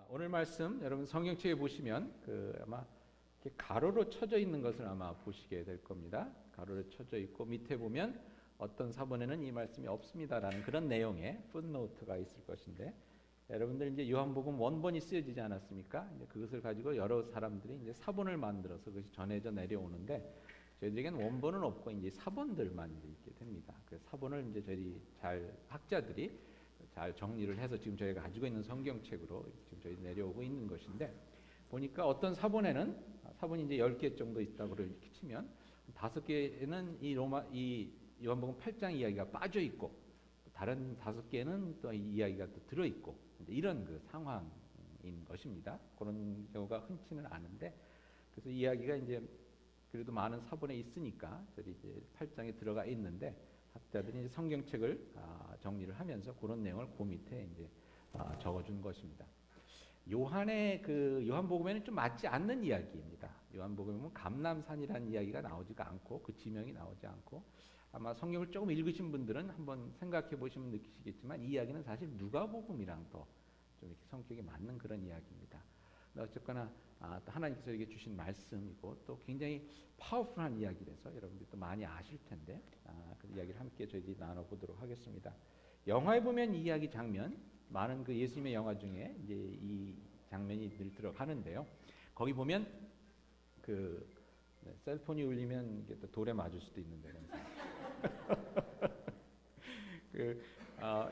오늘 말씀 여러분 성경책에 보시면 아마 이렇게 가로로 쳐져 있는 것을 아마 보시게 될 겁니다. 가로로 쳐져 있고 밑에 보면 어떤 사본에는 이 말씀이 없습니다라는 그런 내용의 풋노트가 있을 것인데, 여러분들 이제 요한복음 원본이 쓰여지지 않았습니까? 이제 그것을 가지고 여러 사람들이 이제 사본을 만들어서 그것이 전해져 내려오는데, 저희들에게는 원본은 없고 이제 사본들만 이제 있게 됩니다. 그 사본을 이제 저희 학자들이 잘 정리를 해서 지금 저희가 가지고 있는 성경책으로 지금 저희 내려오고 있는 것인데, 보니까 어떤 사본에는 사본이 이제 10개 정도 있다고 이렇게 치면 5개는 이 요한복음 8장 이야기가 빠져 있고, 다른 5개는 또 이야기가 또 들어 있고, 이런 그 상황인 것입니다. 그런 경우가 흔치는 않은데, 그래서 이야기가 이제 그래도 많은 사본에 있으니까 저희 이제 8장에 들어가 있는데, 학자들이 이제 성경책을 정리를 하면서 그런 내용을 그 밑에 이제 적어준 것입니다. 요한복음에는 좀 맞지 않는 이야기입니다. 요한복음은 감람산이라는 이야기가 나오지가 않고, 그 지명이 나오지 않고, 아마 성경을 조금 읽으신 분들은 한번 생각해 보시면 느끼시겠지만 이 이야기는 사실 누가복음이랑 더 좀 이렇게 성격이 맞는 그런 이야기입니다. 어쨌거나 또 하나님께서 이렇게 주신 말씀이고 또 굉장히 파워풀한 이야기라서 여러분들이 또 많이 아실 텐데, 그 이야기를 함께 저희들이 나눠보도록 하겠습니다. 영화에 보면 이 이야기 장면, 많은 그 예수님의 영화 중에 이제 이 장면이 늘 들어가는데요. 거기 보면 셀폰이 울리면 이게 또 돌에 맞을 수도 있는데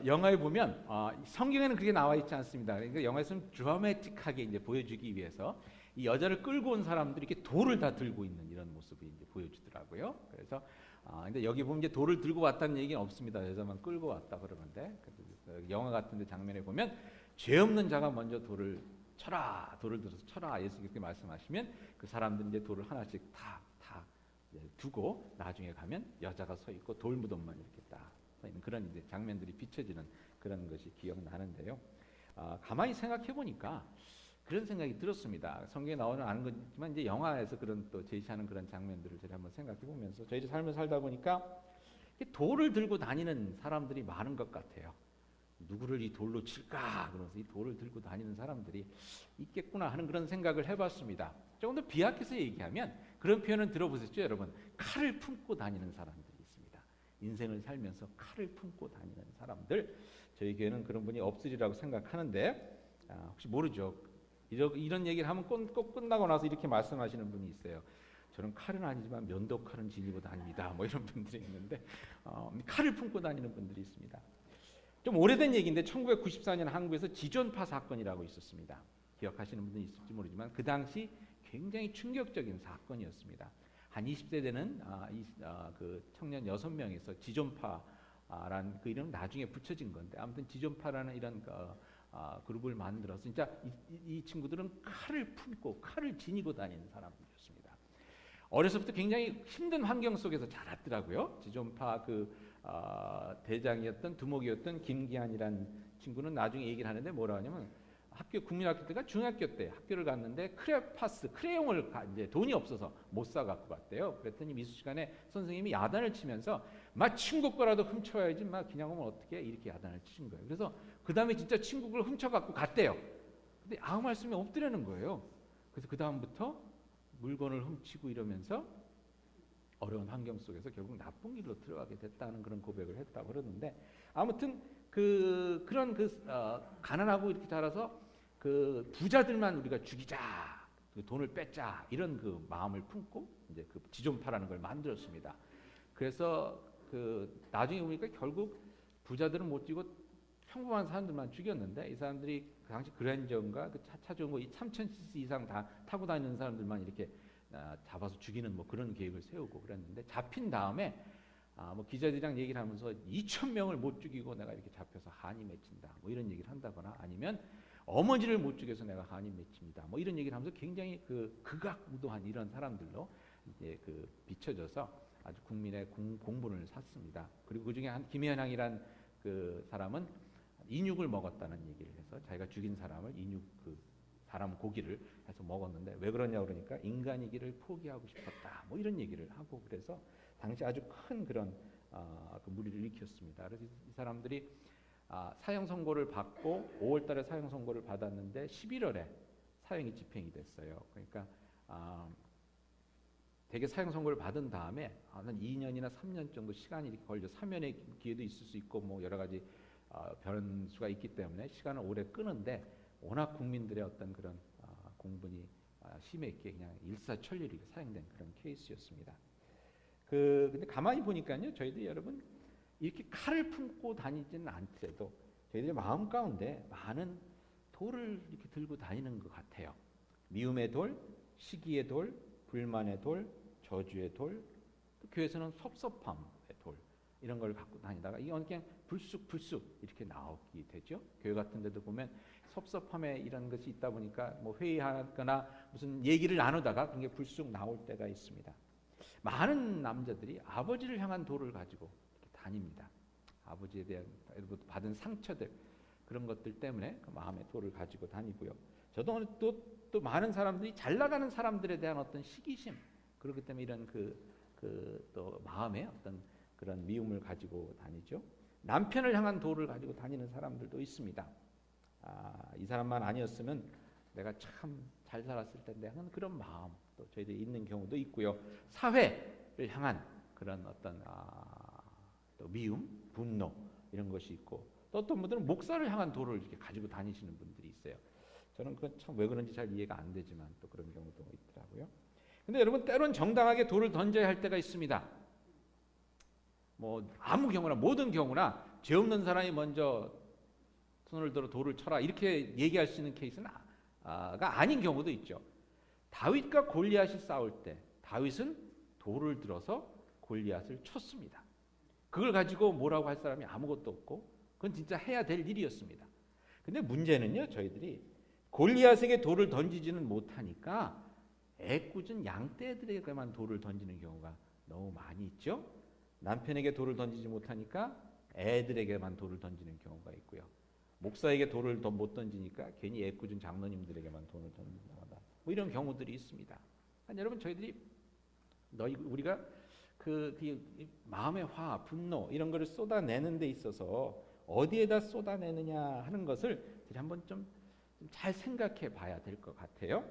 영화에 보면 성경에는 그렇게 나와 있지 않습니다. 그러니까 영화에서는 드라마틱하게 이제 보여주기 위해서 이 여자를 끌고 온 사람들이 이렇게 돌을 다 들고 있는 이런 모습이 이제 보여주더라고요. 그래서 근데 여기 보면 이제 돌을 들고 왔다는 얘기는 없습니다. 여자만 끌고 왔다 그러는데, 영화 같은데 장면에 보면 죄 없는 자가 먼저 돌을 들어서 쳐라, 예수님께 말씀하시면 그 사람들이 이제 돌을 하나씩 다 두고 나중에 가면 여자가 서 있고 돌 무덤만 이렇게 딱 서 있는 그런 이제 장면들이 비춰지는 그런 것이 기억나는데요. 가만히 생각해 보니까 그런 생각이 들었습니다. 성경에 나오는 아는 거지만 이제 영화에서 그런 또 제시하는 그런 장면들을 제가 한번 생각해 보면서 저희 삶을 살다 보니까 돌을 들고 다니는 사람들이 많은 것 같아요. 누구를 이 돌로 칠까 그러면서 이 돌을 들고 다니는 사람들이 있겠구나 하는 그런 생각을 해봤습니다. 조금 더 비약해서 얘기하면 그런 표현은 들어보셨죠, 여러분? 칼을 품고 다니는 사람들이 있습니다. 인생을 살면서 칼을 품고 다니는 사람들, 저희 교회는 그런 분이 없으리라고 생각하는데, 혹시 모르죠. 이런 얘기를 하면 꼭 끝나고 나서 이렇게 말씀하시는 분이 있어요. 저는 칼은 아니지만 면도칼은 지니고 다닙니다. 뭐 이런 분들이 있는데, 칼을 품고 다니는 분들이 있습니다. 좀 오래된 얘기인데 1994년 한국에서 지존파 사건이라고 있었습니다. 기억하시는 분들이 있을지 모르지만 그 당시 굉장히 충격적인 사건이었습니다. 한 20대 되는 그 청년 6명에서 지존파라는 그 이름 나중에 붙여진 건데, 아무튼 지존파라는 이런 그룹을 만들어서 진짜 이 친구들은 칼을 품고 칼을 지니고 다니는 사람들이었습니다. 어려서부터 굉장히 힘든 환경 속에서 자랐더라고요. 지존파 대장이었던 두목이었던 김기한이라는 친구는 나중에 얘기를 하는데 뭐라 하냐면, 국민학교 때가 중학교 때 학교를 갔는데 크레용을 이제 돈이 없어서 못 사갖고 갔대요. 그랬더니 미술 시간에 선생님이 야단을 치면서 막 친구 거라도 훔쳐야지 막 그냥 오면 어떻게 이렇게 야단을 치신 거예요. 그래서 그 다음에 진짜 친구 걸 훔쳐갖고 갔대요. 근데 아무 말씀이 없더라는 거예요. 그래서 그 다음부터 물건을 훔치고 이러면서 어려운 환경 속에서 결국 나쁜 길로 들어가게 됐다는 그런 고백을 했다고 그러는데, 아무튼 그런 가난하고 이렇게 자라서 그 부자들만 우리가 죽이자, 돈을 뺏자 이런 그 마음을 품고 이제 그 지존파라는 걸 만들었습니다. 그래서 나중에 보니까 결국 부자들은 못 죽이고 평범한 사람들만 죽였는데, 이 사람들이 그 당시 그랜저인가 차 좋은 거 3,000cc 이상 다 타고 다니는 사람들만 이렇게 잡아서 죽이는 뭐 그런 계획을 세우고 그랬는데, 잡힌 다음에 뭐 기자들이랑 얘기를 하면서 2,000명을 못 죽이고 내가 이렇게 잡혀서 한이 맺힌다 뭐 이런 얘기를 한다거나, 아니면 어머니를 못 죽여서 내가 한이 맺힙니다 뭐 이런 얘기를 하면서 굉장히 극악무도한 이런 사람들로 이제 비춰져서 아주 국민의 공분을 샀습니다. 그리고 그 중에 한 김현향이란 그 사람은 인육을 먹었다는 얘기를 해서 자기가 죽인 사람을 사람 고기를 해서 먹었는데 왜 그러냐 그러니까 인간이기를 포기하고 싶었다. 뭐 이런 얘기를 하고 그래서 당시 아주 큰 그런 그 무리를 일으켰습니다. 그래서 이 사람들이 사형 선고를 받고 5월달에 사형 선고를 받았는데 11월에 사형이 집행이 됐어요. 그러니까 대개 사형 선고를 받은 다음에 한 2년이나 3년 정도 시간이 이렇게 걸려 사면의 기회도 있을 수 있고 뭐 여러 가지 변수가 있기 때문에 시간을 오래 끄는데 워낙 국민들의 어떤 그런 공분이 심했기에 그냥 일사천리로 사형된 그런 케이스였습니다. 근데 가만히 보니까요, 저희들이 여러분 이렇게 칼을 품고 다니지는 않더라도 저희들의 마음 가운데 많은 돌을 이렇게 들고 다니는 것 같아요. 미움의 돌, 시기의 돌, 불만의 돌, 저주의 돌, 또 교회에서는 섭섭함의 돌 이런 걸 갖고 다니다가 이건 그냥 불쑥 이렇게 나오게 되죠. 교회 같은 데도 보면 섭섭함에 이런 것이 있다 보니까 뭐 회의하거나 무슨 얘기를 나누다가 그게 불쑥 나올 때가 있습니다. 많은 남자들이 아버지를 향한 돌을 가지고 이렇게 다닙니다. 아버지에 대한 받은 상처들 그런 것들 때문에 그 마음의 돌을 가지고 다니고요. 저도 또 많은 사람들이 잘 나가는 사람들에 대한 어떤 시기심 그렇기 때문에 이런 또 마음의 어떤 그런 미움을 가지고 다니죠. 남편을 향한 돌을 가지고 다니는 사람들도 있습니다. 이 사람만 아니었으면 내가 참 잘 살았을 텐데 하는 그런 마음 또 저희들이 있는 경우도 있고요. 사회를 향한 그런 어떤 또 미움, 분노 이런 것이 있고 또 어떤 분들은 목사를 향한 돌을 이렇게 가지고 다니시는 분들이 있어요. 저는 그건 참 왜 그런지 잘 이해가 안 되지만 또 그런 경우도 있더라고요. 근데 여러분 때론 정당하게 돌을 던져야 할 때가 있습니다. 뭐 아무 경우나 모든 경우나 죄 없는 사람이 먼저 손을 들어 돌을 쳐라 이렇게 얘기할 수 있는 케이스는 가 아닌 경우도 있죠. 다윗과 골리앗이 싸울 때 다윗은 돌을 들어서 골리앗을 쳤습니다. 그걸 가지고 뭐라고 할 사람이 아무것도 없고 그건 진짜 해야 될 일이었습니다. 근데 문제는요, 저희들이 골리앗에게 돌을 던지지는 못하니까 애꿎은 양떼들에게만 돌을 던지는 경우가 너무 많이 있죠. 남편에게 돌을 던지지 못하니까 애들에게만 돌을 던지는 경우가 있고요. 목사에게 돌을 더 못 던지니까 괜히 애꿎은 장로님들에게만 돌을 던진다거나 뭐 이런 경우들이 있습니다. 여러분 저희들이 우리가 그 마음의 화, 분노 이런 거를 쏟아내는 데 있어서 어디에다 쏟아내느냐 하는 것을 한번 좀 잘 생각해 봐야 될 것 같아요.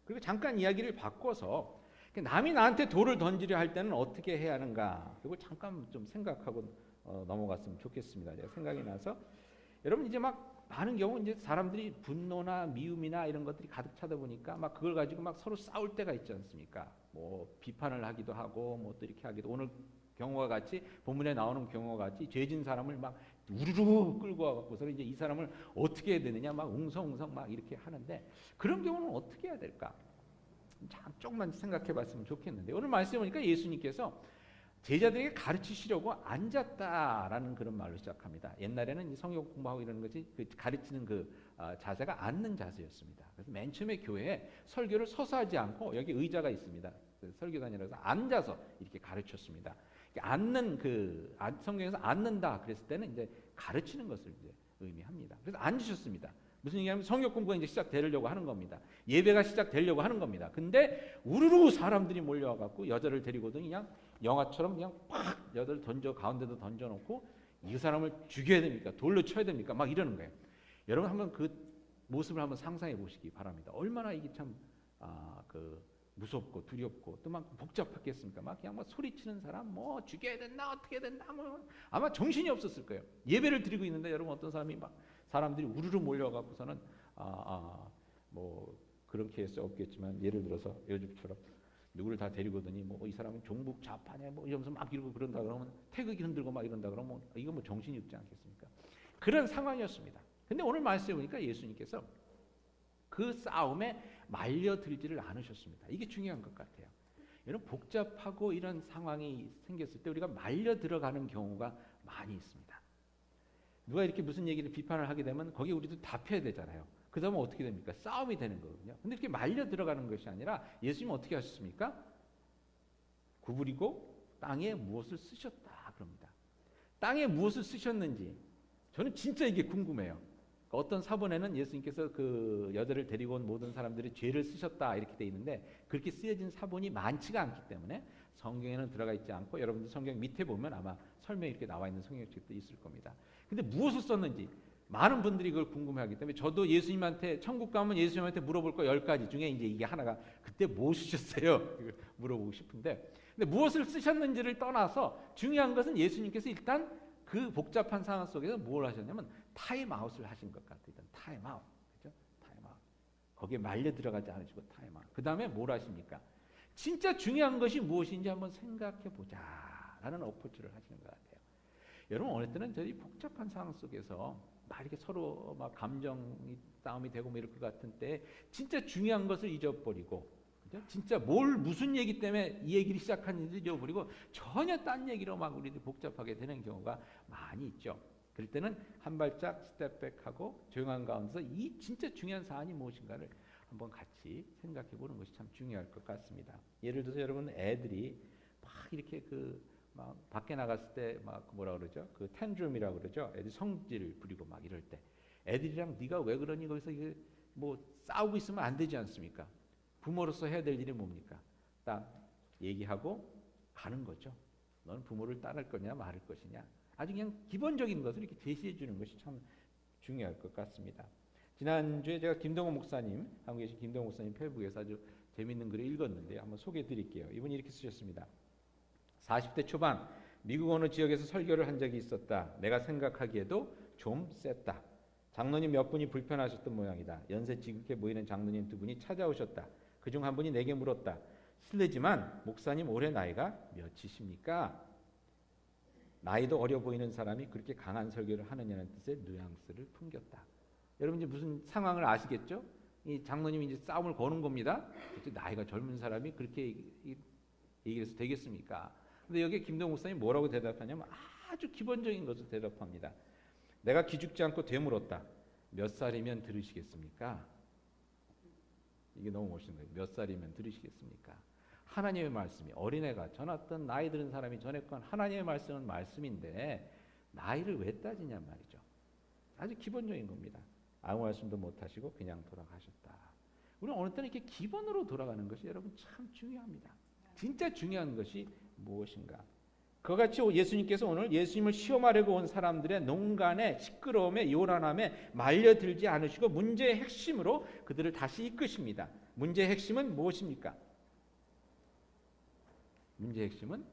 그리고 잠깐 이야기를 바꿔서 남이 나한테 돌을 던지려 할 때는 어떻게 해야 하는가 그리고 잠깐 좀 생각하고 넘어갔으면 좋겠습니다. 제가 생각이 나서 여러분 이제 막 많은 경우 이제 사람들이 분노나 미움이나 이런 것들이 가득 차다 보니까 막 그걸 가지고 막 서로 싸울 때가 있지 않습니까? 뭐 비판을 하기도 하고 뭐 또 이렇게 하기도 오늘 경우와 같이 본문에 나오는 경우와 같이 죄진 사람을 막 우르르 끌고 와갖고서 이제 이 사람을 어떻게 해야 되느냐 막 웅성웅성 막 이렇게 하는데 그런 경우는 어떻게 해야 될까? 조금만 생각해봤으면 좋겠는데 오늘 말씀해 보니까 예수님께서 제자들에게 가르치시려고 앉았다라는 그런 말로 시작합니다. 옛날에는 성경 공부하고 이런 것이 가르치는 자세가 앉는 자세였습니다. 그래서 맨 처음에 교회에 설교를 서서 하지 않고 여기 의자가 있습니다. 설교단이라서 앉아서 이렇게 가르쳤습니다. 앉는 성경에서 앉는다 그랬을 때는 이제 가르치는 것을 이제 의미합니다. 그래서 앉으셨습니다. 무슨 얘기냐면 성경 공부가 이제 시작되려고 하는 겁니다. 예배가 시작되려고 하는 겁니다. 근데 우르르 사람들이 몰려와 갖고 여자를 데리고도 그냥 영화처럼 그냥 팍 여자를 가운데도 던져놓고 이 사람을 죽여야 됩니까? 돌로 쳐야 됩니까? 막 이러는 거예요. 여러분 한번 그 모습을 한번 상상해 보시기 바랍니다. 얼마나 이게 참 무섭고 두렵고 또 막 복잡했겠습니까? 막 그냥 막 소리치는 사람 뭐 죽여야 된다 어떻게 된다 뭐 아마 정신이 없었을 거예요. 예배를 드리고 있는데 여러분 어떤 사람이 막 사람들이 우르르 몰려갖고서는 뭐 그런 케이스 없겠지만 예를 들어서 요즘처럼 누구를 다 데리고 오더니 뭐 이 사람은 종북 좌파냐 뭐 이러면서 막 이러고 그런다 그러면 태극기 흔들고 막 이런다 그러면 이거 뭐 정신이 없지 않겠습니까? 그런 상황이었습니다. 근데 오늘 말씀해 보니까 예수님께서 그 싸움에 말려들지를 않으셨습니다. 이게 중요한 것 같아요. 이런 복잡하고 이런 상황이 생겼을 때 우리가 말려 들어가는 경우가 많이 있습니다. 누가 이렇게 무슨 얘기를 비판을 하게 되면 거기에 우리도 답해야 되잖아요. 그 다음에 어떻게 됩니까? 싸움이 되는 거거든요. 근데 이렇게 말려 들어가는 것이 아니라 예수님은 어떻게 하셨습니까? 구부리고 땅에 무엇을 쓰셨다 그럽니다. 땅에 무엇을 쓰셨는지 저는 진짜 이게 궁금해요. 어떤 사본에는 예수님께서 그 여자를 데리고 온 모든 사람들이 죄를 쓰셨다 이렇게 돼 있는데 그렇게 쓰여진 사본이 많지가 않기 때문에 성경에는 들어가 있지 않고 여러분들 성경 밑에 보면 아마 설명이 이렇게 나와 있는 성경책도 있을 겁니다. 근데 무엇을 썼는지 많은 분들이 그걸 궁금해하기 때문에 저도 예수님한테 천국 가면 예수님한테 물어볼 거 10가지 중에 이제 이게 하나가 그때 뭐 쓰셨어요? 물어보고 싶은데 근데 무엇을 쓰셨는지를 떠나서 중요한 것은 예수님께서 일단 그 복잡한 상황 속에서 뭘 하셨냐면 타임아웃을 하신 것 같아요. 일단 타임아웃. 그죠? 타임아웃. 거기에 말려 들어가지 않으시고 타임아웃. 그다음에 뭘 하십니까? 진짜 중요한 것이 무엇인지 한번 생각해 보자라는 어프로치를 하시는 것 같아요. 여러분 어느 때는 저희 복잡한 상황 속에서 막 이렇게 서로 막 감정이 싸움이 되고 뭐 이럴 것 같은 때 진짜 중요한 것을 잊어버리고 그죠? 진짜 뭘 무슨 얘기 때문에 이 얘기를 시작하는지 잊어버리고 전혀 딴 얘기로 막 우리들이 복잡하게 되는 경우가 많이 있죠. 그럴 때는 한 발짝 스텝백하고 조용한 가운데서 이 진짜 중요한 사안이 무엇인가를 한번 같이 생각해 보는 것이 참 중요할 것 같습니다. 예를 들어서 여러분 애들이 막 이렇게 막 밖에 나갔을 때 막 뭐라 그러죠? 그 텐드룸이라고 그러죠. 애들 성질 부리고 막 이럴 때 애들이랑 네가 왜 그러니 거기서 이게 뭐 싸우고 있으면 안 되지 않습니까? 부모로서 해야 될 일이 뭡니까? 딱 얘기하고 가는 거죠. 너는 부모를 따를 거냐 말을 것이냐. 아주 그냥 기본적인 것을 이렇게 제시해 주는 것이 참 중요할 것 같습니다. 지난주에 제가 김동호 목사님, 한국에 계신 김동호 목사님 페이북에서 아주 재미있는 글을 읽었는데 한번 소개해 드릴게요. 이분이 이렇게 쓰셨습니다. 40대 초반 미국 어느 지역에서 설교를 한 적이 있었다. 내가 생각하기에도 좀 셌다. 장로님 몇 분이 불편하셨던 모양이다. 연세 지극해 보이는 장로님 두 분이 찾아오셨다. 그중 한 분이 내게 물었다. 실례지만 목사님 올해 나이가 몇이십니까? 나이도 어려 보이는 사람이 그렇게 강한 설교를 하느냐는 뜻의 뉘앙스를 풍겼다. 여러분 이제 무슨 상황을 아시겠죠? 이 장로님이 이제 싸움을 거는 겁니다. 나이가 젊은 사람이 그렇게 얘기해서 되겠습니까? 근데 여기에 김동호 목사님 뭐라고 대답하냐면 아주 기본적인 것을 대답합니다. 내가 기죽지 않고 되물었다. 몇 살이면 들으시겠습니까? 이게 너무 멋있는 거예요. 몇 살이면 들으시겠습니까? 하나님의 말씀이 어린애가 전했던 나이 들은 사람이 전했건 하나님의 말씀은 말씀인데 나이를 왜 따지냐 말이죠. 아주 기본적인 겁니다. 아무 말씀도 못하시고 그냥 돌아가셨다. 우리는 어느 때는 이렇게 기본으로 돌아가는 것이 여러분 참 중요합니다. 진짜 중요한 것이 무엇인가? 그와 같이 예수님께서 오늘 예수님을 시험하려고 온 사람들의 농간에 시끄러움에 요란함에 말려들지 않으시고 문제의 핵심으로 그들을 다시 이끄십니다. 문제의 핵심은 무엇입니까? 문제의 핵심은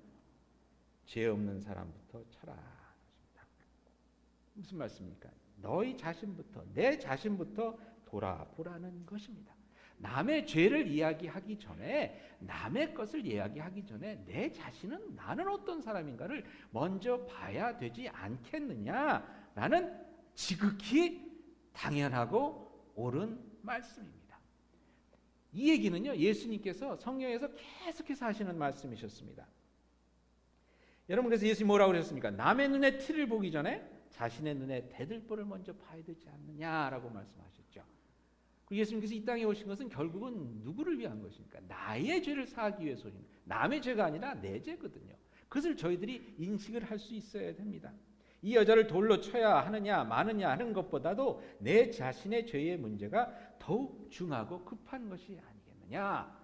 죄 없는 사람부터 쳐라. 무슨 말씀입니까? 너희 자신부터 내 자신부터 돌아보라는 것입니다. 남의 죄를 이야기하기 전에 남의 것을 이야기하기 전에 내 자신은 나는 어떤 사람인가를 먼저 봐야 되지 않겠느냐라는 지극히 당연하고 옳은 말씀입니다. 이 얘기는요 예수님께서 성경에서 계속해서 하시는 말씀이셨습니다. 여러분 그래서 예수님 뭐라고 그러셨습니까? 남의 눈에 티를 보기 전에 자신의 눈에 대들보를 먼저 봐야 되지 않느냐라고 말씀하셨죠. 예수님께서 이 땅에 오신 것은 결국은 누구를 위한 것입니까? 나의 죄를 사하기 위해서 오신 거예요. 남의 죄가 아니라 내 죄거든요. 그것을 저희들이 인식을 할 수 있어야 됩니다. 이 여자를 돌로 쳐야 하느냐 마느냐 하는 것보다도 내 자신의 죄의 문제가 더욱 중하고 급한 것이 아니겠느냐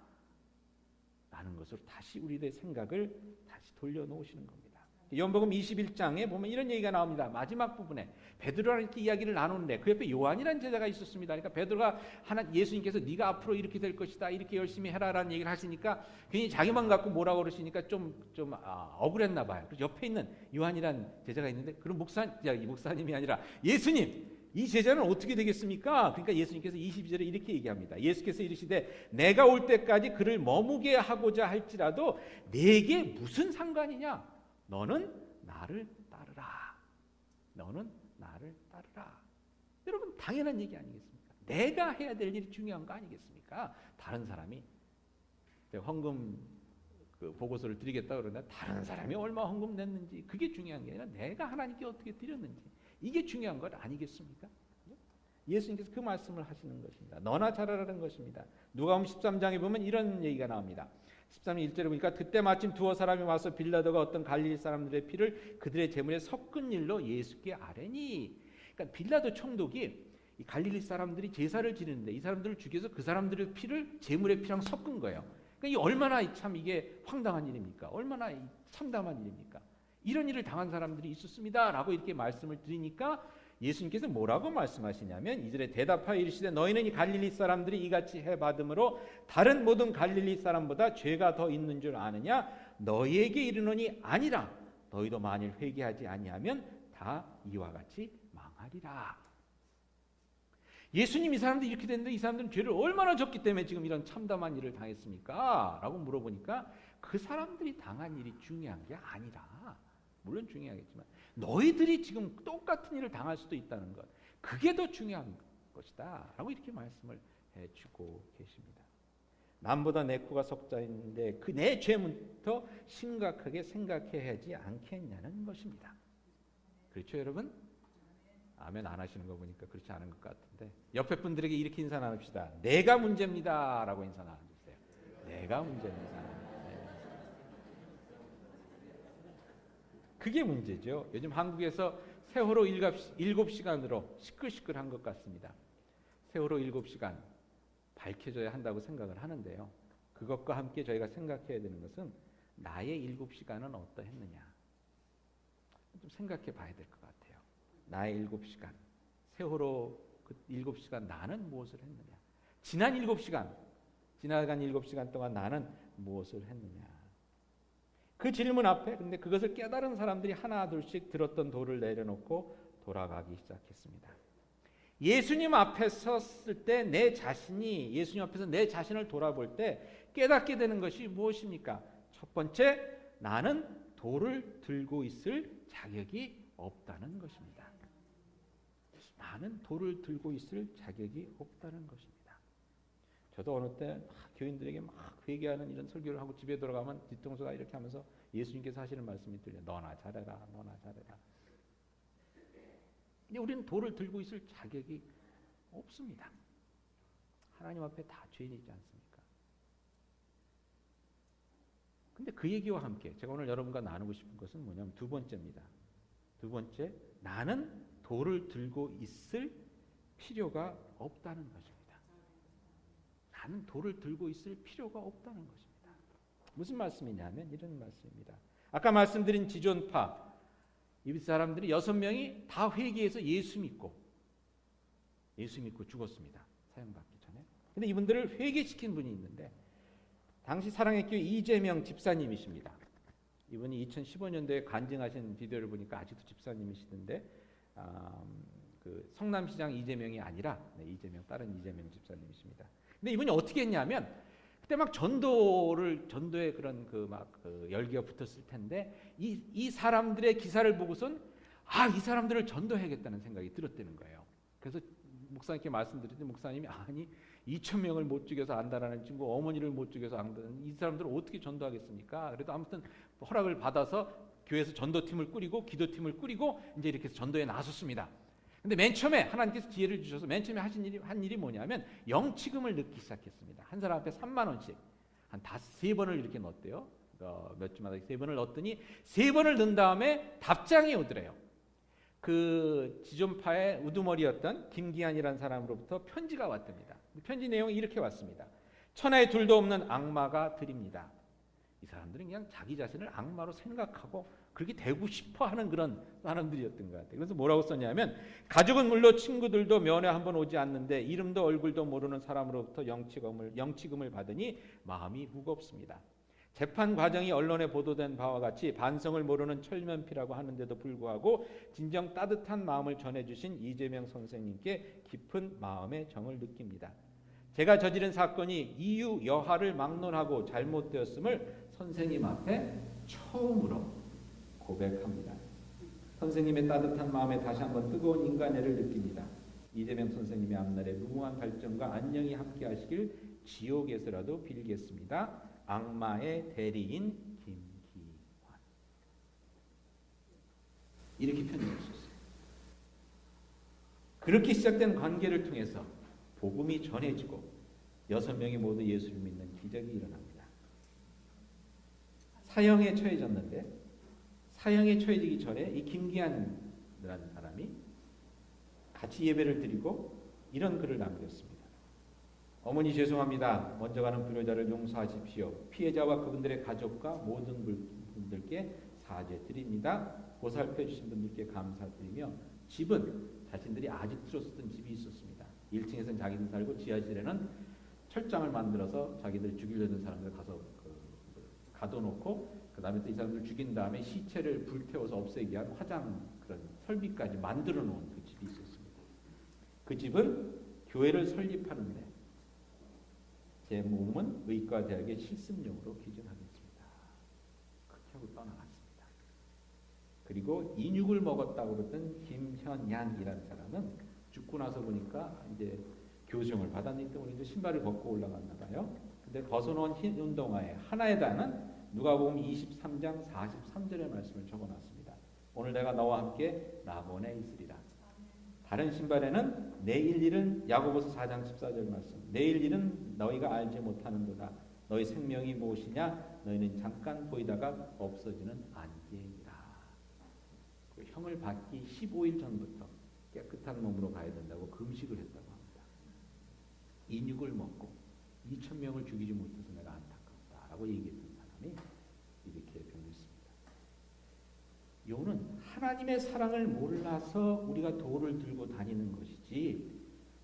라는 것으로 다시 우리들의 생각을 다시 돌려놓으시는 겁니다. 요한복음 21장에 보면 이런 얘기가 나옵니다. 마지막 부분에 베드로랑 이렇게 이야기를 나누는데 그 옆에 요한이라는 제자가 있었습니다. 그러니까 베드로가 예수님께서 네가 앞으로 이렇게 될 것이다, 이렇게 열심히 해라라는 얘기를 하시니까 괜히 자기만 갖고 뭐라고 그러시니까 좀 억울했나 봐요. 그래서 옆에 있는 요한이라는 제자가 있는데 그럼 목사님이 아니라 예수님, 이 제자는 어떻게 되겠습니까? 그러니까 예수님께서 22절에 이렇게 얘기합니다. 예수께서 이르시되 내가 올 때까지 그를 머무게 하고자 할지라도 내게 무슨 상관이냐? 너는 나를 따르라. 너는 나를 따르라. 여러분 당연한 얘기 아니겠습니까? 내가 해야 될 일이 중요한 거 아니겠습니까? 다른 사람이 헌금 보고서를 드리겠다 그러는데 다른 사람이 얼마 헌금 냈는지 그게 중요한 게 아니라 내가 하나님께 어떻게 드렸는지 이게 중요한 것 아니겠습니까? 예수님께서 그 말씀을 하시는 것입니다. 너나 잘하라는 것입니다. 누가복음 13장에 보면 이런 얘기가 나옵니다. 13절 1절에 보니까 그때 마침 두어 사람이 와서 빌라도가 어떤 갈릴리 사람들의 피를 그들의 제물에 섞은 일로 예수께 아뢰니. 그러니까 빌라도 총독이 이 갈릴리 사람들이 제사를 지내는데 이 사람들을 죽여서 그 사람들의 피를 제물의 피랑 섞은 거예요. 그러니까 이 얼마나 참 이게 황당한 일입니까? 얼마나 참담한 일입니까? 이런 일을 당한 사람들이 있었습니다라고 이렇게 말씀을 드리니까 예수님께서 뭐라고 말씀하시냐면 2절에 대답하여 이르시되 너희는 이 갈릴리 사람들이 이같이 해받음으로 다른 모든 갈릴리 사람보다 죄가 더 있는 줄 아느냐? 너희에게 이르노니 아니라 너희도 만일 회개하지 아니하면 다 이와 같이 망하리라. 예수님 이 사람들이 이렇게 됐는데 이 사람들은 죄를 얼마나 졌기 때문에 지금 이런 참담한 일을 당했습니까? 라고 물어보니까 그 사람들이 당한 일이 중요한 게 아니라, 물론 중요하겠지만 너희들이 지금 똑같은 일을 당할 수도 있다는 것, 그게 더 중요한 것이다 라고 이렇게 말씀을 해주고 계십니다. 남보다 내 코가 석자인데 그 내 죄부터 심각하게 생각해야 하지 않겠냐는 것입니다. 그렇죠 여러분? 아멘 안 하시는 거 보니까 그렇지 않은 것 같은데, 옆에 분들에게 이렇게 인사 나눕시다. 내가 문제입니다 라고 인사 나눠주세요. 내가 문제입니다. 네. 그게 문제죠. 요즘 한국에서 세월호 7시간으로 시끌시끌한 것 같습니다. 세월호 7시간 밝혀져야 한다고 생각을 하는데요, 그것과 함께 저희가 생각해야 되는 것은 나의 7시간은 어떠했느냐, 좀 생각해 봐야 될 것 같아요. 나의 7시간, 세월호 그 7시간 나는 무엇을 했느냐, 지난 7시간, 지나간 7시간 동안 나는 무엇을 했느냐. 그 질문 앞에 근데 그것을 깨달은 사람들이 하나 둘씩 들었던 돌을 내려놓고 돌아가기 시작했습니다. 예수님 앞에 섰을 때 내 자신이, 예수님 앞에서 내 자신을 돌아볼 때 깨닫게 되는 것이 무엇입니까? 첫 번째, 나는 돌을 들고 있을 자격이 없다는 것입니다. 나는 돌을 들고 있을 자격이 없다는 것입니다. 저도 어느 때 교인들에게 막 회개하는 이런 설교를 하고 집에 돌아가면 뒤통수가 이렇게 하면서 예수님께서 하시는 말씀이 들려. 너나 잘해라, 너나 잘해라. 근데 우리는 돌을 들고 있을 자격이 없습니다. 하나님 앞에 다 죄인이지 않습니까? 근데 그 얘기와 함께 제가 오늘 여러분과 나누고 싶은 것은 뭐냐면 두 번째입니다. 두 번째, 나는 돌을 들고 있을 필요가 없다는 것입니다. 나는 돌을 들고 있을 필요가 없다는 것입니다. 무슨 말씀이냐면 이런 말씀입니다. 아까 말씀드린 지존파 이 사람들이 6명이 다 회개해서 예수 믿고 죽었습니다. 사형받기 전에. 근데 이분들을 회개시킨 분이 있는데 당시 사랑의 교회 이재명 집사님이십니다. 이분이 2015년도에 간증하신 비디오를 보니까 아직도 집사님이시던데 그 성남시장 이재명이 아니라 이재명, 다른 이재명 집사님이십니다. 근데 이분이 어떻게 했냐면 그때 막 전도에 그런 그 열기가 붙었을 텐데 이 사람들의 기사를 보고선 이 사람들을 전도해야겠다는 생각이 들었다는 거예요. 그래서 목사님께 말씀드렸더니 목사님이 아니 2,000명을 못 죽여서 안다라는 친구, 어머니를 못 죽여서 안다는 이 사람들을 어떻게 전도하겠습니까? 그래도 아무튼 허락을 받아서 교회에서 전도팀을 꾸리고 기도팀을 꾸리고 이제 이렇게 전도에 나섰습니다. 근데 맨 처음에 하나님께서 기회를 주셔서 맨 처음에 한 일이 뭐냐면 영치금을 넣기 시작했습니다. 한 사람 앞에 3만 원씩 한 3번을 이렇게 넣었대요. 몇 주마다 3번을 넣었더니 3번을 넣은 다음에 답장이 오더래요. 그 지존파의 우두머리였던 김기한이라는 사람으로부터 편지가 왔답니다. 편지 내용이 이렇게 왔습니다. 천하에 둘도 없는 악마가 드립니다. 이 사람들은 그냥 자기 자신을 악마로 생각하고 그렇게 되고 싶어하는 그런 사람들이었던 것 같아요. 그래서 뭐라고 썼냐면 가족은 물론 친구들도 면회 한번 오지 않는데 이름도 얼굴도 모르는 사람으로부터 영치금을 받으니 마음이 무겁습니다. 재판 과정이 언론에 보도된 바와 같이 반성을 모르는 철면피라고 하는데도 불구하고 진정 따뜻한 마음을 전해주신 이재명 선생님께 깊은 마음의 정을 느낍니다. 제가 저지른 사건이 이유 여하를 막론하고 잘못되었음을 선생님 앞에 처음으로 고백합니다. 선생님의 따뜻한 마음에 다시 한번 뜨거운 인간애를 느낍니다. 이재명 선생님의 앞날에 무궁한 발전과 안녕이 함께 하시길 지옥에서라도 빌겠습니다. 악마의 대리인 김기환. 이렇게 표현했었어요. 그렇게 시작된 관계를 통해서 복음이 전해지고 6명이 모두 예수를 믿는 기적이 일어납니다. 사형에 처해졌는데 사형에 처해지기 전에 이 김기환이라는 사람이 같이 예배를 드리고 이런 글을 남겼습니다. 어머니 죄송합니다. 먼저 가는 불효자를 용서하십시오. 피해자와 그분들의 가족과 모든 분들께 사죄드립니다. 보살펴 주신 분들께 감사드리며 집은 자신들이 아지트로 쓰던 집이 있었습니다. 1층에서는 자기들 살고 지하실에는 철장을 만들어서 자기들 죽이려는 사람들 가서 가둬놓고 그 다음에 또 이 사람들 죽인 다음에 시체를 불태워서 없애기 위한 화장 그런 설비까지 만들어 놓은 그 집이 있었습니다. 그 집은 교회를 설립하는데 제 몸은 의과대학의 실습용으로 기증하겠습니다. 그렇게 하고 떠나갔습니다. 그리고 인육을 먹었다고 그랬던 김현양이라는 사람은 죽고 나서 보니까 이제 교수형을 받았기 때문에 이제 신발을 벗고 올라갔나 봐요. 근데 벗어놓은 흰 운동화에 하나에다는 누가복음 23장 43절의 말씀을 적어놨습니다. 오늘 내가 너와 함께 라본에 있으리라. 다른 신발에는 내일 일은 야고보서 4장 14절 말씀. 내일 일은 너희가 알지 못하는도다. 너희 생명이 무엇이냐? 너희는 잠깐 보이다가 없어지는 안개이라. 그 형을 받기 15일 전부터 깨끗한 몸으로 가야 된다고 금식을 했다고 합니다. 인육을 먹고 2,000명을 죽이지 못해서 내가 안타깝다라고 얘기했던 사람이 이렇게 변했습니다. 요는 하나님의 사랑을 몰라서 우리가 돌을 들고 다니는 것이지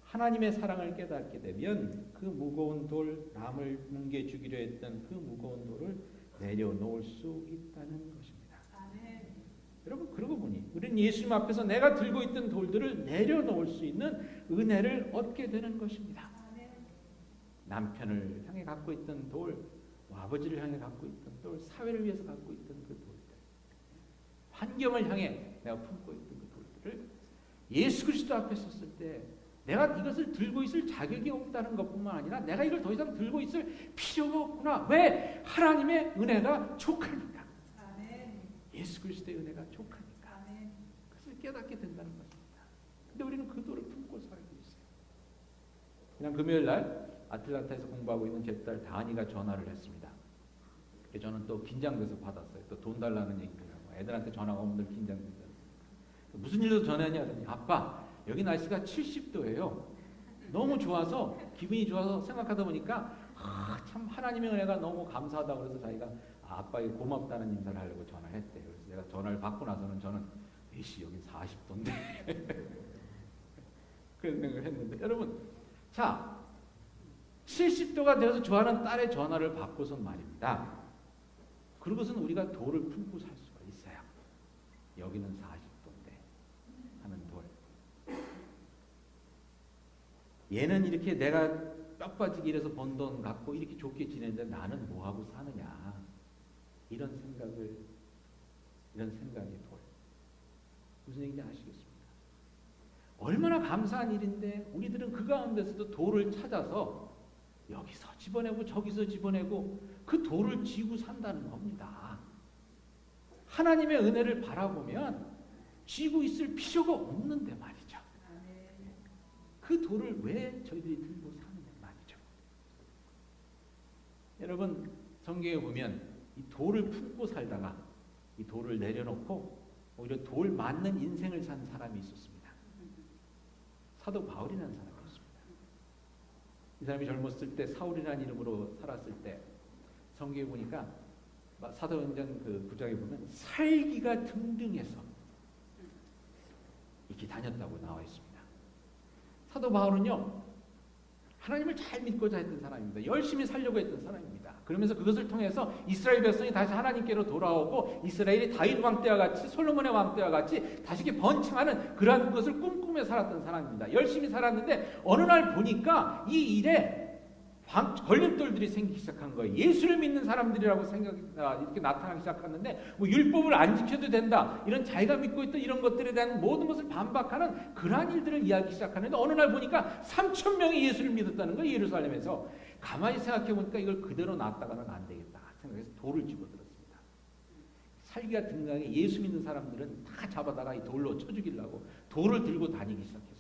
하나님의 사랑을 깨닫게 되면 그 무거운 돌, 남을 뭉개 죽이려 했던 그 무거운 돌을 내려놓을 수 있다는 것입니다. 아멘. 여러분 그러고 보니 우리는 예수님 앞에서 내가 들고 있던 돌들을 내려놓을 수 있는 은혜를 얻게 되는 것입니다. 아멘. 남편을 향해 갖고 있던 돌, 아버지를 향해 갖고 있던 돌, 사회를 위해서 갖고 있던 그 돌들, 환경을 향해 내가 품고 있던 그 돌들을 예수 그리스도 앞에 섰을 때 내가 이것을 들고 있을 자격이 없다는 것뿐만 아니라 내가 이걸 더 이상 들고 있을 필요가 없구나. 왜? 하나님의 은혜가 족하니까. 아멘. 예수 그리스도의 은혜가 족하니까. 아멘. 그것을 깨닫게 된다는 것입니다. 근데 우리는 그 돌을 품고 살고 있어요. 그냥 금요일 날 아틀란타에서 공부하고 있는 제 딸 다니가 전화를 했습니다. 저는 또 긴장돼서 받았어요. 또 돈 달라는 얘기를 하고 애들한테 전화가 오면 늘 긴장된다. 무슨 일로 전화했냐 하더니 아빠 여기 날씨가 70도예요. 너무 좋아서 기분이 좋아서 생각하다 보니까 참 하나님의 은혜가 너무 감사하다고 그래서 자기가 아빠에게 고맙다는 인사를 하려고 전화를 했대요. 그래서 제가 전화를 받고 나서는 저는 에이씨 여기 40도인데 그런 생각을 했는데 여러분 자 70도가 되어서 좋아하는 딸의 전화를 받고선 말입니다. 그러고선 우리가 돌을 품고 살 수가 있어요. 여기는 40도인데 하는 돌. 얘는 이렇게 내가 뼈 빠지게 일해서 번 돈 갖고 이렇게 좋게 지내는데 나는 뭐하고 사느냐. 이런 생각의 돌. 무슨 얘기인지 아시겠습니까? 얼마나 감사한 일인데 우리들은 그 가운데서도 돌을 찾아서 여기서 집어내고 저기서 집어내고 그 돌을 쥐고 산다는 겁니다. 하나님의 은혜를 바라보면 쥐고 있을 필요가 없는데 말이죠. 그 돌을 왜 저희들이 들고 사느냐 말이죠. 여러분 성경에 보면 이 돌을 품고 살다가 이 돌을 내려놓고 오히려 돌 맞는 인생을 산 사람이 있었습니다. 사도 바울이라는 사람이었습니다. 이 사람이 젊었을 때 사울이라는 이름으로 살았을 때 성경에 보니까 사도행전 그 9장에 보면 살기가 등등해서 이렇게 다녔다고 나와 있습니다. 사도 바울은요 하나님을 잘 믿고자 했던 사람입니다. 열심히 살려고 했던 사람입니다. 그러면서 그것을 통해서 이스라엘 백성이 다시 하나님께로 돌아오고 이스라엘이 다윗 왕 때와 같이 솔로몬의 왕 때와 같이 다시 이렇게 번창하는 그러한 것을 꿈꾸며 살았던 사람입니다. 열심히 살았는데 어느 날 보니까 이 일에 걸림돌들이 생기기 시작한 거예요. 예수를 믿는 사람들이라고 이렇게 나타나기 시작하는데 뭐 율법을 안 지켜도 된다. 이런 자기가 믿고 있던 이런 것들에 대한 모든 것을 반박하는 그러한 일들을 이야기하기 시작하는데 어느 날 보니까 3,000명이 예수를 믿었다는 거예요. 예루살렘에서. 가만히 생각해 보니까 이걸 그대로 놨다가는 안 되겠다 생각해서 돌을 집어들었습니다. 살기가 등강해 예수 믿는 사람들은 다 잡아다가 이 돌로 쳐 죽이려고 돌을 들고 다니기 시작했습니다.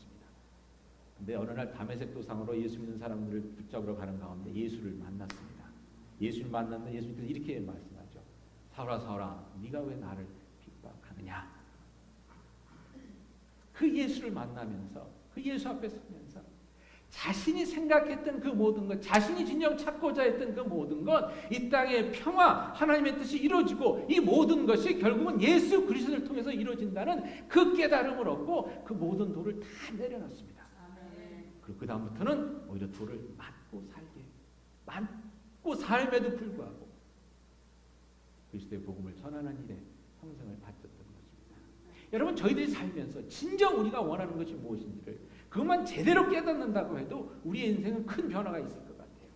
근데 어느 날 다메섹 도상으로 예수 믿는 사람들을 붙잡으러 가는 가운데 예수를 만났습니다. 예수를 만났는데 예수님께서 이렇게 말씀하죠. 사울아 사울아 네가 왜 나를 핍박하느냐. 그 예수를 만나면서 그 예수 앞에 서면서 자신이 생각했던 그 모든 것, 자신이 진정 찾고자 했던 그 모든 것, 이 땅의 평화, 하나님의 뜻이 이루어지고 이 모든 것이 결국은 예수 그리스도를 통해서 이루어진다는 그 깨달음을 얻고 그 모든 돌을 다 내려놨습니다. 그리고 그 다음부터는 오히려 돌을 맞고 삶에도 불구하고 그리스도의 복음을 전하는 일에 평생을 바쳤던 것입니다. 여러분, 저희들이 살면서 진정 우리가 원하는 것이 무엇인지를 그것만 제대로 깨닫는다고 해도 우리의 인생은 큰 변화가 있을 것 같아요.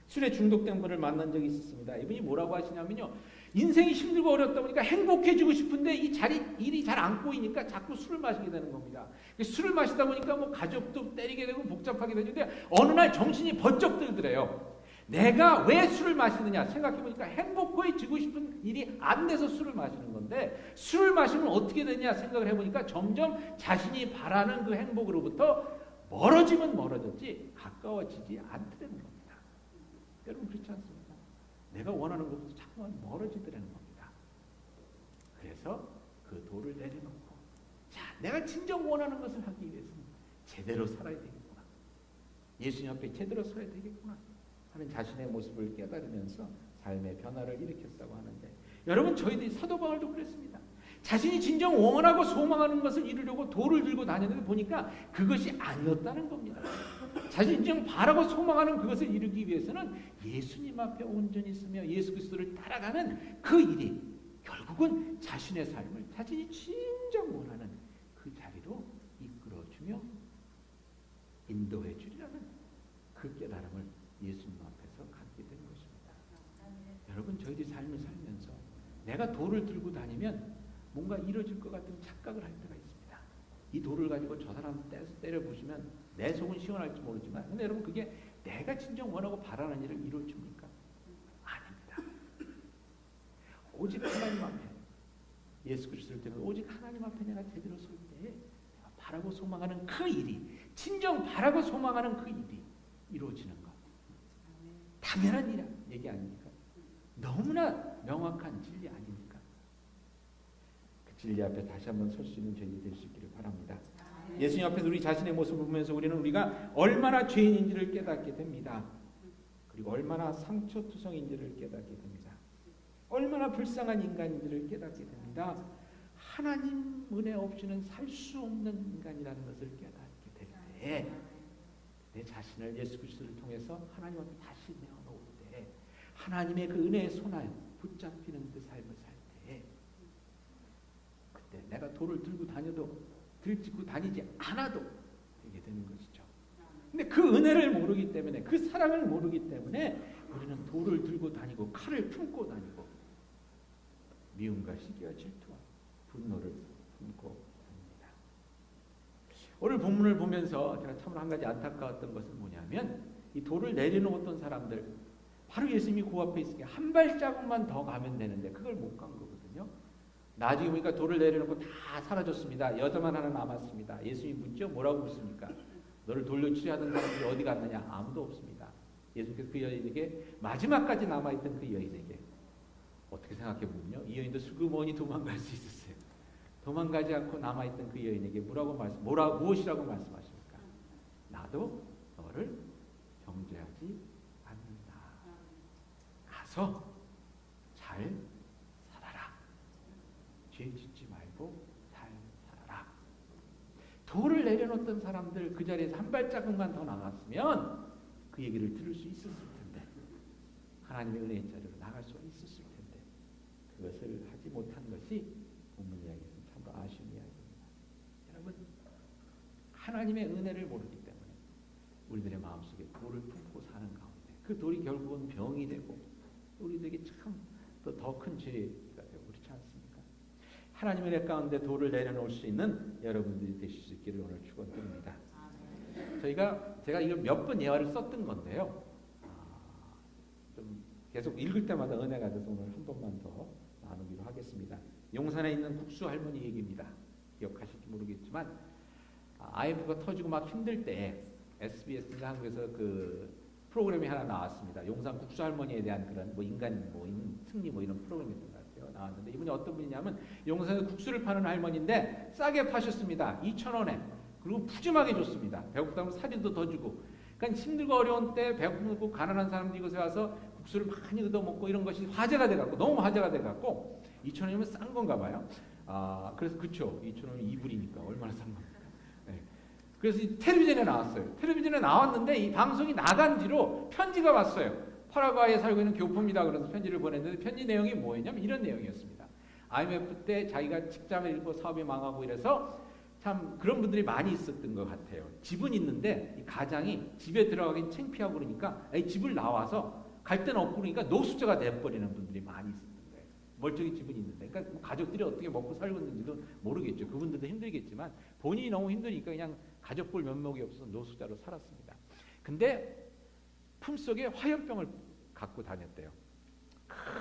술에 중독된 분을 만난 적이 있었습니다. 이분이 뭐라고 하시냐면요, 인생이 힘들고 어렵다 보니까 행복해지고 싶은데 일이 잘 안 꼬이니까 자꾸 술을 마시게 되는 겁니다. 술을 마시다 보니까 뭐 가족도 때리게 되고 복잡하게 되는데 어느 날 정신이 번쩍 들더래요. 내가 왜 술을 마시느냐 생각해보니까 행복해지고 싶은 일이 안 돼서 술을 마시는 건데, 술을 마시면 어떻게 되냐 생각을 해보니까 점점 자신이 바라는 그 행복으로부터 멀어지면 멀어졌지 가까워지지 않더라는 겁니다. 여러분, 그렇지 않습니까? 내가 원하는 것부터 자꾸만 멀어지더라는 겁니다. 그래서 그 돌을 내려놓고, 자, 내가 진정 원하는 것을 하기 위해서는 제대로 살아야 되겠구나, 예수님 앞에 제대로 서야 되겠구나 하는 자신의 모습을 깨달으면서 삶의 변화를 일으켰다고 하는데, 여러분, 저희들이 사도 바울도 그랬습니다. 자신이 진정 원하고 소망하는 것을 이루려고 돌을 들고 다녔는데 보니까 그것이 아니었다는 겁니다. 자신이 진정 바라고 소망하는 그것을 이루기 위해서는 예수님 앞에 온전히 서며 예수 그리스도를 따라가는 그 일이 결국은 자신의 삶을 자신이 진정 원하는 그 자리로 이끌어주며 인도해 주리라는 그 깨달음을 예수님 앞에서 갖게 된 것입니다. 여러분, 저희들이 삶을 살면서 내가 돌을 들고 다니면 뭔가 이루어질 것 같은 착각을 할 때가 있습니다. 이 돌을 가지고 저 사람 때려보시면 내 속은 시원할지 모르지만, 근데 여러분, 그게 내가 진정 원하고 바라는 일을 이루어줍니까? 아닙니다. 오직 하나님 앞에, 예수 그리스도를 통해 오직 하나님 앞에 내가 제대로 설 때 내가 바라고 소망하는 그 일이, 진정 바라고 소망하는 그 일이 이루어지는 것, 당연한 일 얘기 아닙니까? 너무나 명확한 진리 아닙니까? 그 진리 앞에 다시 한번 설 수 있는 저희들이 될 수 있기를 바랍니다. 예수님 앞에서 우리 자신의 모습을 보면서 우리가 얼마나 죄인인지를 깨닫게 됩니다. 그리고 얼마나 상처투성인지를 깨닫게 됩니다. 얼마나 불쌍한 인간인지를 깨닫게 됩니다. 하나님 은혜 없이는 살 수 없는 인간이라는 것을 깨닫게 될 때, 내 자신을 예수 그리스도를 통해서 하나님 앞에 다시 내어놓을 때, 하나님의 그 은혜의 손안에 붙잡히는 그 삶을 살 때, 그때 내가 돌을 들고 다니지 않아도 되게 되는 것이죠. 근데 그 은혜를 모르기 때문에, 그 사랑을 모르기 때문에 우리는 돌을 들고 다니고 칼을 품고 다니고 미움과 시기와 질투와 분노를 품고 다닙니다. 오늘 본문을 보면서 제가 참으로 한 가지 안타까웠던 것은 뭐냐면, 이 돌을 내려놓았던 사람들, 바로 예수님이 그 앞에 있으니까 한 발자국만 더 가면 되는데 그걸 못 간 거거든요. 나중에 보니까 돌을 내려놓고 다 사라졌습니다. 여자만 하나 남았습니다. 예수님이 묻죠. 뭐라고 묻습니까? 너를 돌로 치려하던 사람들이 어디 갔느냐? 아무도 없습니다. 예수님께서 그 여인에게, 마지막까지 남아있던 그 여인에게, 어떻게 생각해보면요, 이 여인도 슬그머니 도망갈 수 있었어요. 도망가지 않고 남아있던 그 여인에게 무엇이라고 말씀하십니까? 나도 너를 정죄하지 않는다. 가서 잘 살아라. 죄 짓지 말고 잘 살아라. 돌을 내려놓던 사람들 그 자리에서 한 발자국만 더 나갔으면 그 얘기를 들을 수 있었을 텐데, 하나님의 은혜의 자리로 나갈 수가 있었을 텐데, 그것을 하지 못한 것이 본문 이야기에서 참 아쉬운 이야기입니다. 여러분, 하나님의 은혜를 모르기 때문에 우리들의 마음속에 돌을 품고 사는 가운데 그 돌이 결국은 병이 되고 우리들에게 참 더 큰 죄가 되고, 그렇지 않습니까? 하나님의 은혜 가운데 돌을 내려놓을 수 있는 여러분들이 되실 수 있기를 오늘 축원드립니다. 제가 이걸 몇 번 예화를 썼던 건데요. 좀 계속 읽을 때마다 은혜가 돼서 오늘 한 번만 더 나누기로 하겠습니다. 용산에 있는 국수 할머니 얘기입니다. 기억하실지 모르겠지만, IMF가 터지고 막 힘들 때 SBS인가 한국에서 그 프로그램이 하나 나왔습니다. 용산 국수 할머니에 대한 그런 인간 승리 이런 프로그램이었던 것 같아요. 나왔는데, 이분이 어떤 분이냐면 용산에 국수를 파는 할머니인데 싸게 파셨습니다. 2,000원에. 그리고 푸짐하게 줬습니다. 배고프다면 사진도 더 주고. 그러니까 힘들고 어려운 때 배고프고 가난한 사람들이 이곳에 와서 국수를 많이 얻어먹고 이런 것이 화제가 돼갖고 너무 화제가 돼갖고 2,000원이면 싼 건가 봐요. 그래서 그쵸, 2,000원이면 2불이니까 얼마나 싼 겁니까? 네. 그래서 이 텔레비전에 나왔어요. 텔레비전에 나왔는데 이 방송이 나간 뒤로 편지가 왔어요. 파라과이에 살고 있는 교포입니다. 그래서 편지를 보냈는데 편지 내용이 뭐였냐면 이런 내용이었습니다. IMF 때 자기가 직장을 잃고 사업이 망하고 이래서 참 그런 분들이 많이 있었던 것 같아요. 집은 있는데 이 가장이 집에 들어가긴 창피하고 그러니까 이 집을 나와서 갈 데는 없고 그러니까 노숙자가 돼버리는 분들이 많이 있었던 거예요. 멀쩡히 집은 있는데. 그러니까 가족들이 어떻게 먹고 살고 있는지도 모르겠죠. 그분들도 힘들겠지만 본인이 너무 힘드니까 그냥 가족 볼 면목이 없어서 노숙자로 살았습니다. 근데 품속에 화염병을 갖고 다녔대요.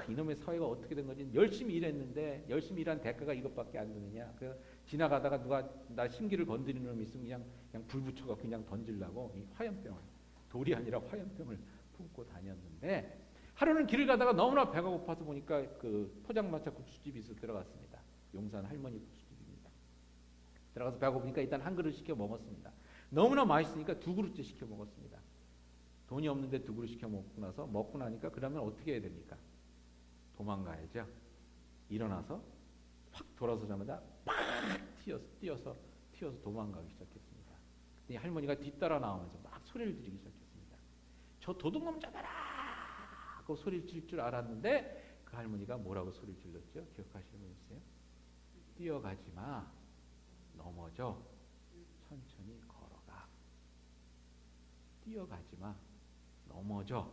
이놈의 사회가 어떻게 된 건지 열심히 일했는데 열심히 일한 대가가 이것밖에 안 되느냐. 지나가다가 누가 나 심기를 건드리는 놈이 있으면 그냥 불 붙여갖고 그냥 던지려고 이 화염병을, 돌이 아니라 화염병을 품고 다녔는데 하루는 길을 가다가 너무나 배가 고파서 보니까 그 포장마차 국수집이 있어 들어갔습니다. 용산 할머니 국수집입니다. 들어가서 배가 고프니까 일단 한 그릇 시켜 먹었습니다. 너무나 맛있으니까 두 그릇째 시켜 먹었습니다. 돈이 없는데 두 그릇 시켜 먹고 나니까 그러면 어떻게 해야 됩니까? 도망가야죠. 일어나서 확 돌아서자마자 팍 뛰어서 도망가기 시작했습니다. 그때 할머니가 뒤따라 나오면서 막 소리를 지르기 시작했습니다. 저 도둑놈 잡아라! 하고 소리를 질 줄 알았는데 그 할머니가 뭐라고 소리를 질렀죠? 기억하시는 분 있어요? 뛰어가지 마. 넘어져. 천천히 걸어가. 뛰어가지 마. 넘어져.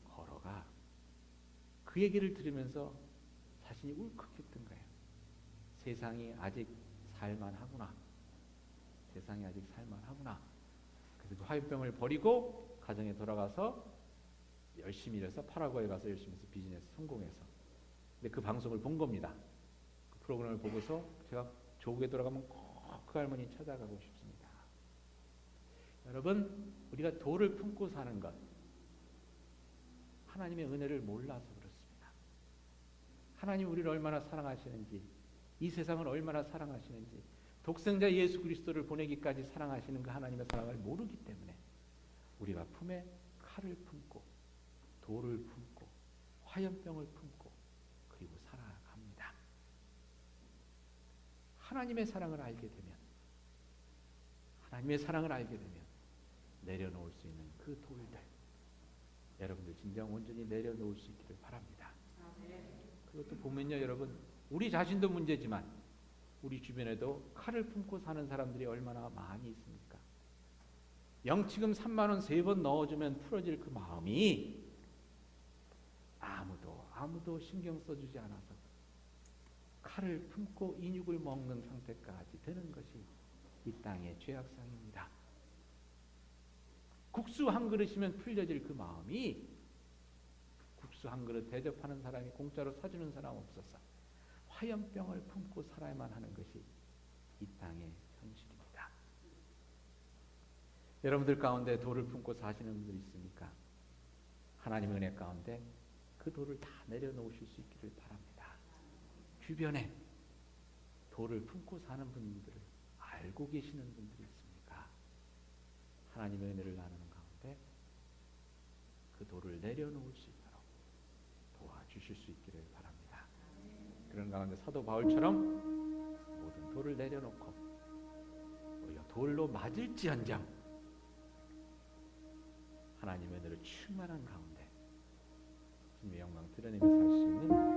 걸어가. 그 얘기를 들으면서 자신이 울컥했던 거예요. 세상이 아직 살만하구나. 세상이 아직 살만하구나. 그래서 그 화염병을 버리고 가정에 돌아가서 열심히 일해서 파라과이에 가서 열심히 해서 비즈니스 성공해서. 근데 그 방송을 본 겁니다. 그 프로그램을 보고서 제가 조국에 돌아가면 꼭 그 할머니 찾아가고 싶습니다. 여러분, 우리가 도를 품고 사는 것, 하나님의 은혜를 몰라서 그렇습니다. 하나님 우리를 얼마나 사랑하시는지, 이 세상을 얼마나 사랑하시는지, 독생자 예수 그리스도를 보내기까지 사랑하시는 그 하나님의 사랑을 모르기 때문에 우리가 품에 칼을 품고 돌을 품고 화염병을 품고 그리고 살아갑니다. 하나님의 사랑을 알게 되면, 하나님의 사랑을 알게 되면 내려놓을 수 있는 그 돌들, 여러분들 진정 온전히 내려놓을 수 있기를 바랍니다. 그것도 보면요, 여러분, 우리 자신도 문제지만 우리 주변에도 칼을 품고 사는 사람들이 얼마나 많이 있습니까? 영치금 3만 원 3번 넣어주면 풀어질 그 마음이 아무도 신경 써주지 않아서 칼을 품고 인육을 먹는 상태까지 되는 것이 이 땅의 죄악상입니다. 국수 한 그릇이면 풀려질 그 마음이, 국수 한 그릇 대접하는 사람이 공짜로 사주는 사람 없어서 화염병을 품고 살아야만 하는 것이 이 땅의 현실입니다. 여러분들 가운데 돌을 품고 사시는 분들 있습니까? 하나님의 은혜 가운데 그 돌을 다 내려놓으실 수 있기를 바랍니다. 주변에 돌을 품고 사는 분들을 알고 계시는 분들이 있습니까? 하나님의 은혜를 나누는 가운데 그 돌을 내려놓을 수 있도록 도와주실 수 있기를 바랍니다. 그런 가운데 사도 바울처럼 모든 돌을 내려놓고 우리가 돌로 맞을지언정 하나님의 은혜를 충만한 가운데 주님의 영광 드러내며 살 수 있는